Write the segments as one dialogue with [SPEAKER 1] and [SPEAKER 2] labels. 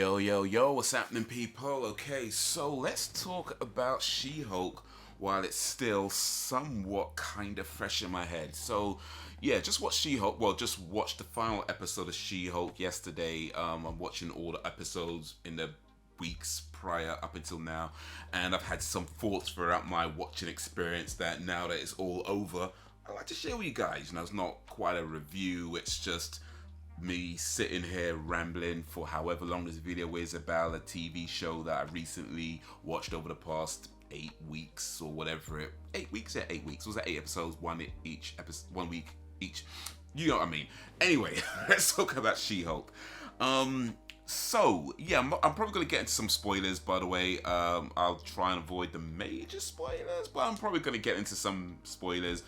[SPEAKER 1] Yo, yo, yo, what's happening, people? Okay, so let's talk about She-Hulk while it's still somewhat kind of fresh in my head. So, yeah, just watch She-Hulk. Well, just watched the final episode of She-Hulk yesterday. I'm watching all the episodes in the weeks prior up until now, and I've had some thoughts throughout my watching experience that now that it's all over, I'd like to share with you guys. It's not quite a review, it's just me sitting here rambling for however long this video is about a TV show that I recently watched over the past 8 weeks or whatever. 8 weeks? Yeah, 8 weeks. Was that 8 episodes? Each episode, 1 week each. You know what I mean. Anyway, let's talk about She-Hulk. So yeah, I'm probably gonna get into some spoilers. By the way, I'll try and avoid the major spoilers, but I'm probably gonna get into some spoilers,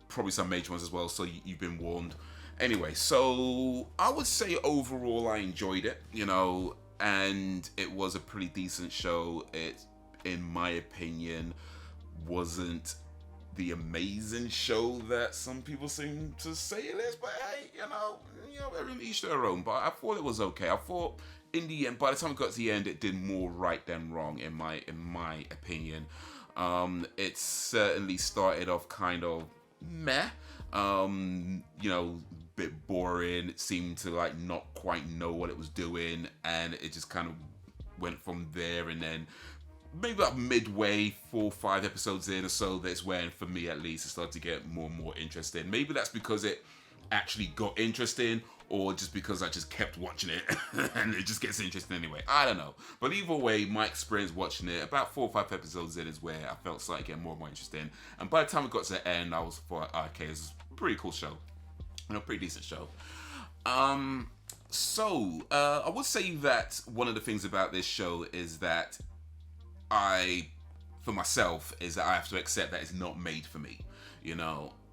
[SPEAKER 1] probably some major ones as well. So you've been warned. Anyway, so I would say overall I enjoyed it, and it was a pretty decent show. It, in my opinion, wasn't the amazing show that some people seem to say it is, but hey, everyone each their own. But I thought it was okay. I thought in the end, by the time it got to the end, it did more right than wrong in my opinion. It certainly started off kind of meh. Bit boring. It seemed to not quite know what it was doing, and it just kind of went from there. And then maybe about midway, 4 or 5 episodes in or so, that's when, for me at least, it started to get more and more interesting. Maybe that's because it actually got interesting, or just because I just kept watching it and it just gets interesting anyway. I don't know. But either way, my experience watching it, about 4 or 5 episodes in, is where I felt started getting more and more interesting. And by the time it got to the end, I was thought, okay, this is a pretty cool show. Pretty decent show. I would say that one of the things about this show is that for myself, is that I have to accept that it's not made for me,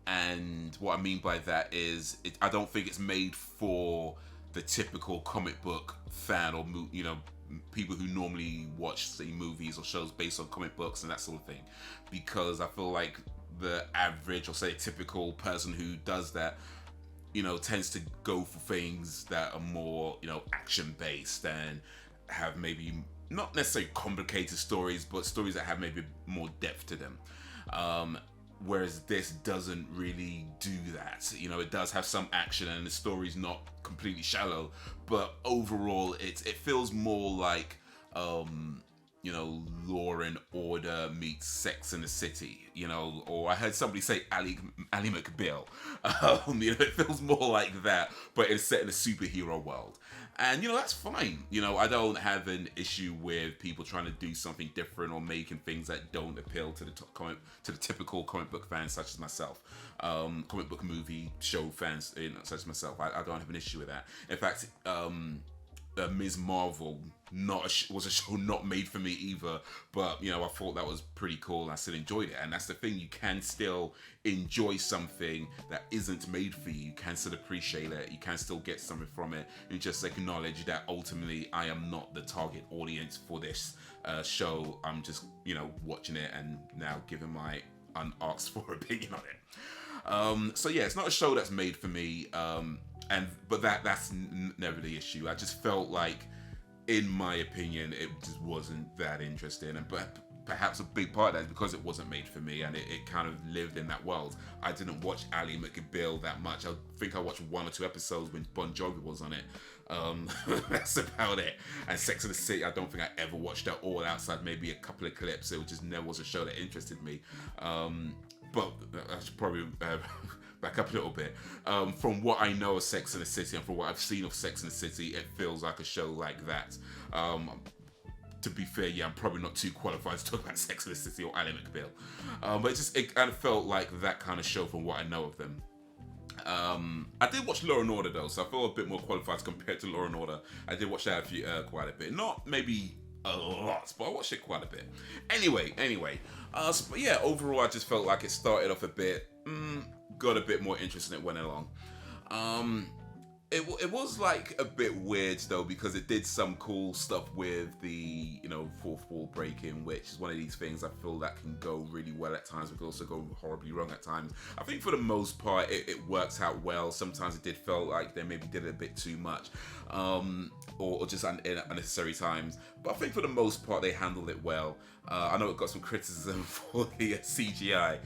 [SPEAKER 1] And what I mean by that is, I don't think it's made for the typical comic book fan or people who normally watch, say, movies or shows based on comic books and that sort of thing, because I feel like the average, or say typical person who does that, tends to go for things that are more, action based and have maybe not necessarily complicated stories, but stories that have maybe more depth to them. Whereas this doesn't really do that. It does have some action and the story's not completely shallow, but overall it feels more like Law and Order meets Sex and the City, or I heard somebody say Ally McBeal. It feels more like that, but it's set in a superhero world. And, that's fine. I don't have an issue with people trying to do something different or making things that don't appeal to the typical comic book fans such as myself. Comic book movie show fans such as myself. I don't have an issue with that. In fact, Ms. Marvel was a show not made for me either, but I thought that was pretty cool and I still enjoyed it. And that's the thing, you can still enjoy something that isn't made for you. You can still appreciate it, you can still get something from it, and just acknowledge that ultimately I am not the target audience for this show. I'm just watching it and now giving my unasked for opinion on it. So yeah, it's not a show that's made for me, but that's never the issue. I just felt like, in my opinion, it just wasn't that interesting, and perhaps a big part of that is because it wasn't made for me, and it kind of lived in that world. I didn't watch Ally McBeal that much. I think I watched 1 or 2 episodes when Bon Jovi was on it. That's about it. And Sex and the City, I don't think I ever watched that all outside maybe a couple of clips. It just never was a show that interested me. But I should probably back up a little bit. From what I know of Sex and the City and from what I've seen of Sex and the City, it feels like a show like that. To be fair, I'm probably not too qualified to talk about Sex and the City or Ally McBeal. But it kind of felt like that kind of show from what I know of them. I did watch Law and Order though, so I feel a bit more qualified compared to Law and Order. I did watch that quite a bit. Not maybe a lot, but I watched it quite a bit. Anyway. But yeah, overall I just felt like it started off a bit, got a bit more interesting as it went along. It was like a bit weird though, because it did some cool stuff with the fourth wall breaking, which is one of these things I feel that can go really well at times, but can also go horribly wrong at times. I think for the most part it works out well. Sometimes it did feel like they maybe did it a bit too much, or just in unnecessary times. But I think for the most part they handled it well. I know it got some criticism for the CGI,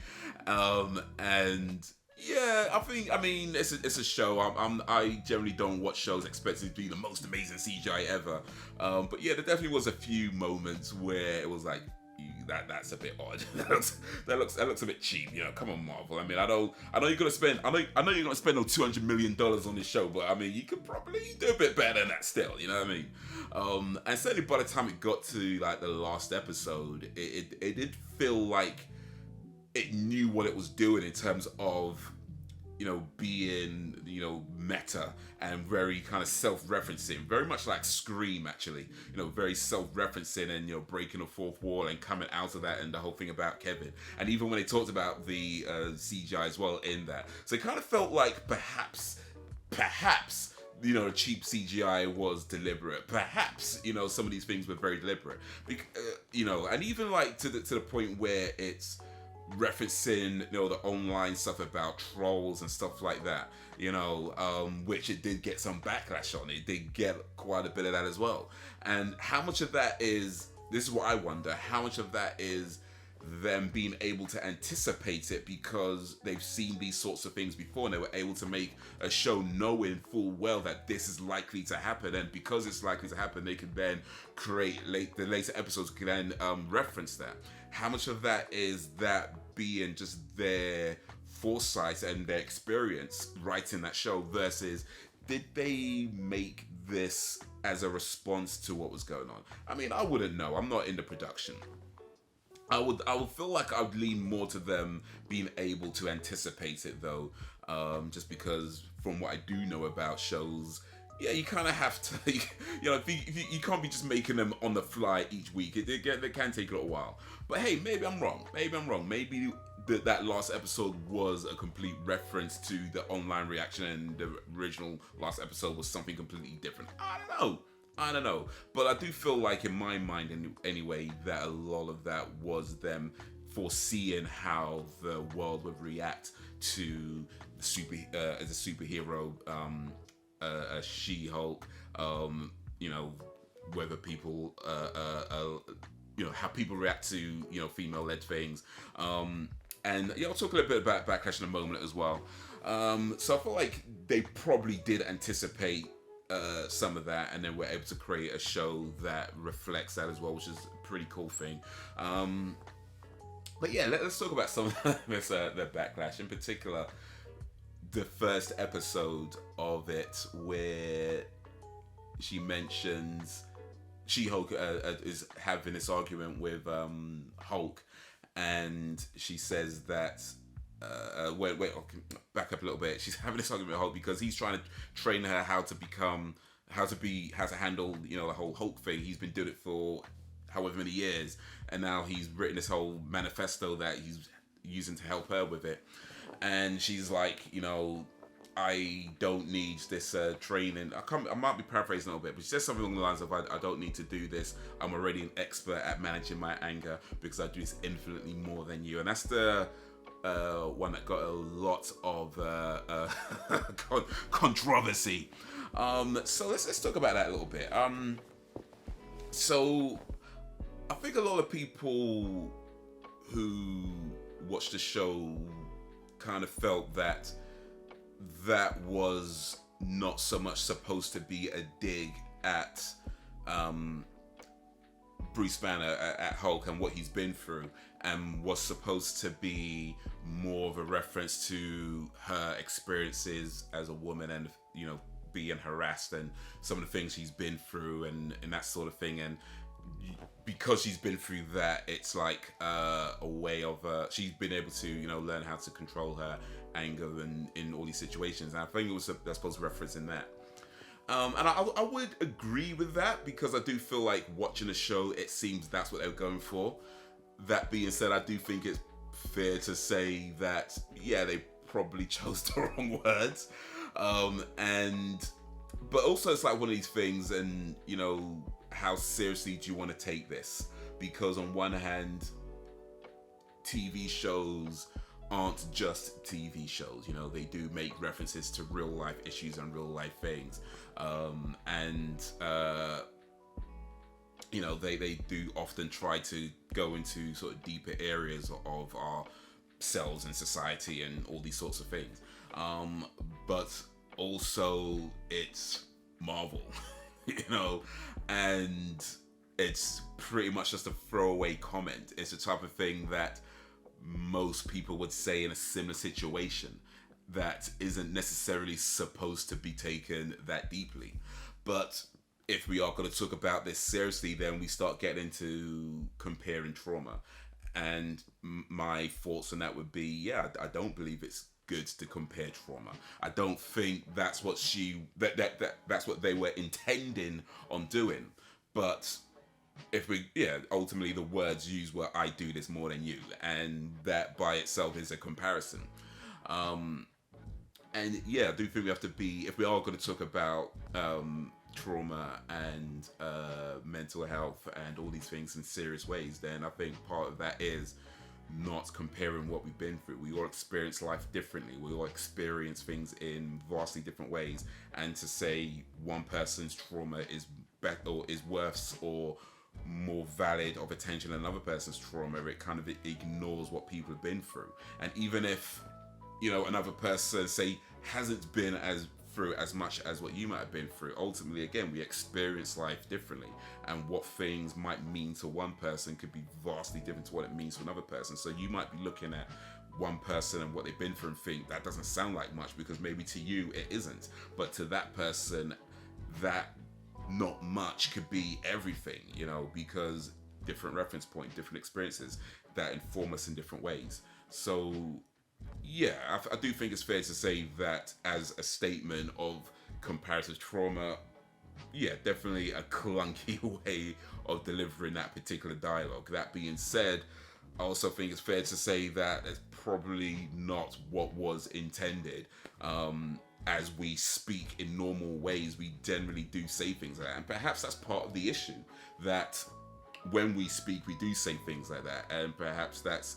[SPEAKER 1] and yeah, I mean, it's a show. I generally don't watch shows expecting to be the most amazing CGI ever. But yeah, there definitely was a few moments where it was like, that's a bit odd. that looks a bit cheap. Come on, Marvel. I mean, I know you're gonna spend. I know you're gonna spend $200 million on this show, but I mean, you could probably do a bit better than that still. You know what I mean? And certainly by the time it got to like the last episode, it did feel like it knew what it was doing in terms of being meta and very kind of self-referencing, very much like Scream actually, very self-referencing and breaking the fourth wall and coming out of that, and the whole thing about Kevin, and even when they talked about the CGI as well in that, so it kind of felt like perhaps cheap CGI was deliberate. Perhaps some of these things were very deliberate, and even like to the point where it's referencing the online stuff about trolls and stuff like that, which it did get some backlash on. It did get quite a bit of that as well. And how much of that is, this is what I wonder, how much of that is them being able to anticipate it because they've seen these sorts of things before, and they were able to make a show knowing full well that this is likely to happen, and because it's likely to happen, they can then create the later episodes can then reference that. How much of that is that being just their foresight and their experience writing that show versus did they make this as a response to what was going on? I mean, I wouldn't know. I'm not in the production. I would feel like I would lean more to them being able to anticipate it though, just because from what I do know about shows, yeah, you kind of have to, you can't be just making them on the fly each week. They can take a little while. But hey, maybe I'm wrong. Maybe that last episode was a complete reference to the online reaction, and the original last episode was something completely different. I don't know. But I do feel like, in my mind anyway, that a lot of that was them foreseeing how the world would react to as a superhero, a She-Hulk, whether people, how people react to, female-led things. And I'll talk a little bit about Backlash in a moment as well. So I feel like they probably did anticipate some of that, and then we're able to create a show that reflects that as well, which is a pretty cool thing. But yeah, let's talk about some of this, the Backlash, in particular the first episode of it, where she mentions She-Hulk is having this argument with Hulk, and she says that wait, okay, back up a little bit. She's having this argument with Hulk because he's trying to train her how to handle the whole Hulk thing. He's been doing it for however many years, and now he's written this whole manifesto that he's using to help her with it. And she's like, I don't need this training. I might be paraphrasing a little bit, but she says something along the lines of, I don't need to do this. I'm already an expert at managing my anger because I do this infinitely more than you. And that's the one that got a lot of controversy. So let's talk about that a little bit. So I think a lot of people who watched the show kind of felt that was not so much supposed to be a dig at Bruce Banner, at Hulk and what he's been through, and was supposed to be more of a reference to her experiences as a woman, and being harassed and some of the things she's been through and that sort of thing. And because she's been through that, it's like a way of she's been able to learn how to control her anger in all these situations. And I think it was supposed to reference in that. And I would agree with that, because I do feel like watching the show, it seems that's what they were going for. That being said, I do think it's fair to say that, yeah, they probably chose the wrong words. And but also it's like one of these things, and how seriously do you want to take this? Because on one hand, TV shows aren't just TV shows. They do make references to real life issues and real life things, and they do often try to go into sort of deeper areas of our selves and society and all these sorts of things. But also it's Marvel, and it's pretty much just a throwaway comment. It's the type of thing that most people would say in a similar situation that isn't necessarily supposed to be taken that deeply. But if we are going to talk about this seriously, then we start getting into comparing trauma. And my thoughts on that would be, I don't believe it's good to compare trauma. I don't think that's what that's what they were intending on doing. But if ultimately the words used were "I do this more than you," and that by itself is a comparison. And I do think we have to be, if we are going to talk about trauma and mental health and all these things in serious ways, then I think part of that is not comparing what we've been through. We all experience life differently. We all experience things in vastly different ways, and to say one person's trauma is better or is worse or more valid of attention than another person's trauma, it kind of ignores what people have been through. And even if another person, say, hasn't been through as much as what you might have been through, ultimately, again, we experience life differently, and what things might mean to one person could be vastly different to what it means to another person. So you might be looking at one person and what they've been through and think that doesn't sound like much, because maybe to you it isn't, but to that person, that not much could be everything, because different reference point, different experiences that inform us in different ways. So I do think it's fair to say that as a statement of comparative trauma, definitely a clunky way of delivering that particular dialogue. That being said, I also think it's fair to say that it's probably not what was intended. As we speak in normal ways, we generally do say things like that. And perhaps that's part of the issue, that when we speak, we do say things like that. And perhaps that's,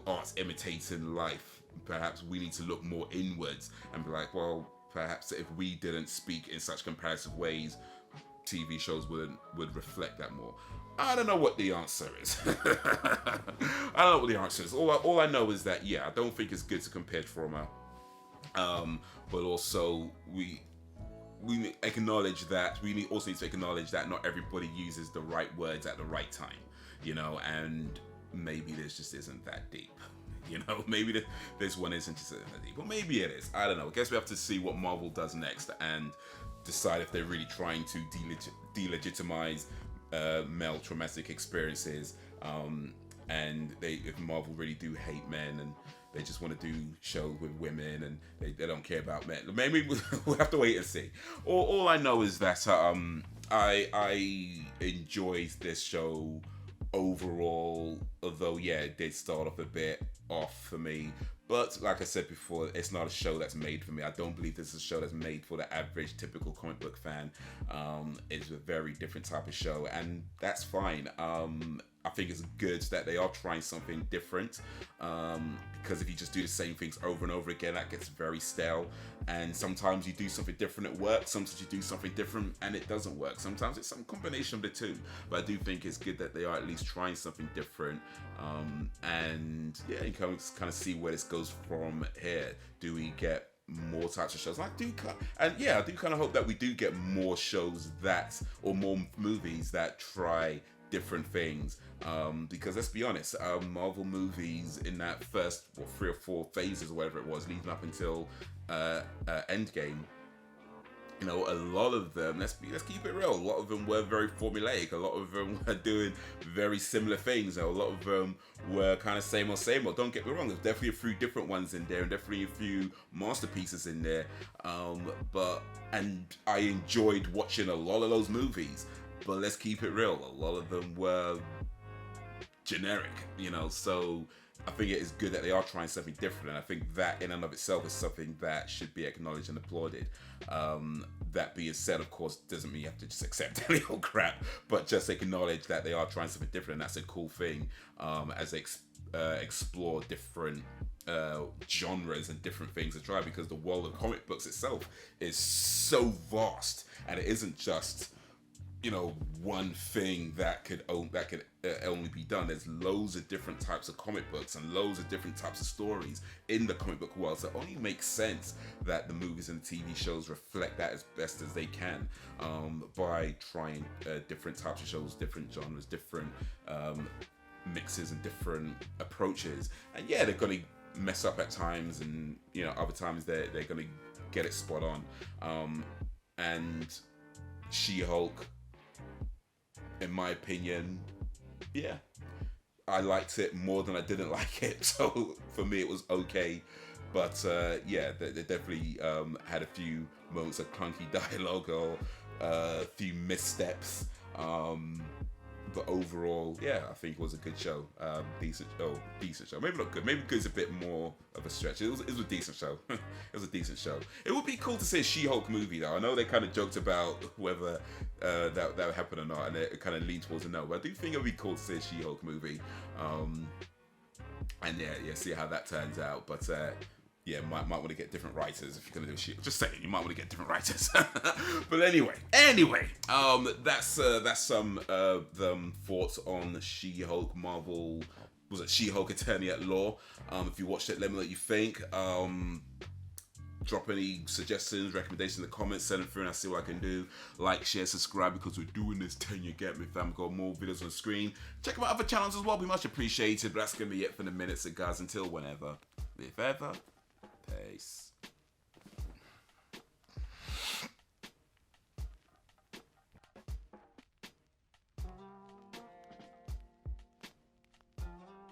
[SPEAKER 1] art's imitating life. Perhaps we need to look more inwards and be like, well, perhaps if we didn't speak in such comparative ways, TV shows would reflect that more. I don't know what the answer is. I don't know what the answer is. All I know is that, I don't think it's good to compare trauma. But also we acknowledge that we also need to acknowledge that not everybody uses the right words at the right time, and maybe this just isn't that deep. Maybe this one isn't just that deep, or maybe it is. I don't know. I guess we have to see what Marvel does next and decide if they're really trying to delegitimize male traumatic experiences, and if Marvel really do hate men and they just want to do shows with women and they don't care about men. Maybe we'll have to wait and see. All I know is that I enjoyed this show overall, although it did start off a bit off for me. But like I said before, it's not a show that's made for me. I don't believe this is a show that's made for the average, typical comic book fan. It's a very different type of show, and that's fine. I think it's good that they are trying something different, because if you just do the same things over and over again, that gets very stale. And sometimes you do something different, it works. Sometimes you do something different and it doesn't work. Sometimes it's some combination of the two. But I do think it's good that they are at least trying something different. And you can kind of see where this goes from here. Do we get more types of shows? I do kind of hope that we do get more shows or more movies that try different things, because let's be honest, Marvel movies in that first 3 or 4 phases or whatever it was leading up until Endgame, a lot of them, let's keep it real, a lot of them were very formulaic. A lot of them were doing very similar things. A lot of them were kind of same old. Don't get me wrong, there's definitely a few different ones in there and definitely a few masterpieces in there, and I enjoyed watching a lot of those movies. But let's keep it real, a lot of them were generic, so I think it is good that they are trying something different, and I think that in and of itself is something that should be acknowledged and applauded. That being said, of course, doesn't mean you have to just accept any old crap, but just acknowledge that they are trying something different, and that's a cool thing, as they explore different genres and different things to try, because the world of comic books itself is so vast, and it isn't just one thing that could only be done. There's loads of different types of comic books and loads of different types of stories in the comic book world, so it only makes sense that the movies and TV shows reflect that as best as they can, by trying different types of shows, different genres, different mixes and different approaches. And yeah, they're gonna mess up at times, and other times they're gonna get it spot on. And She-Hulk, in my opinion, yeah, I liked it more than I didn't like it. So for me, it was okay. But yeah, they definitely had a few moments of clunky dialogue or a few missteps. But overall, yeah, I think it was a good show. Decent show. Maybe not good. Maybe good is a bit more of a stretch. It was a decent show. It was a decent show. It would be cool to see a She-Hulk movie, though. I know they kind of joked about whether that would happen or not, and it kind of leaned towards a no. But I do think it would be cool to see a She-Hulk movie. And yeah, see how that turns out. But yeah, might want to get different writers if you're gonna do a She-Hulk. Just saying, you might want to get different writers. But anyway, that's some thoughts on She-Hulk. Marvel, was it She-Hulk Attourney at Law? If you watched it, let me know what you think. Drop any suggestions, recommendations in the comments, send them through and I'll see what I can do. Like, share, subscribe, because we're doing this 10 you get me, fam. Got more videos on the screen. Check out my other channels as well, be much appreciated. But that's gonna be it for the minute, so guys, until whenever, if ever. Peace.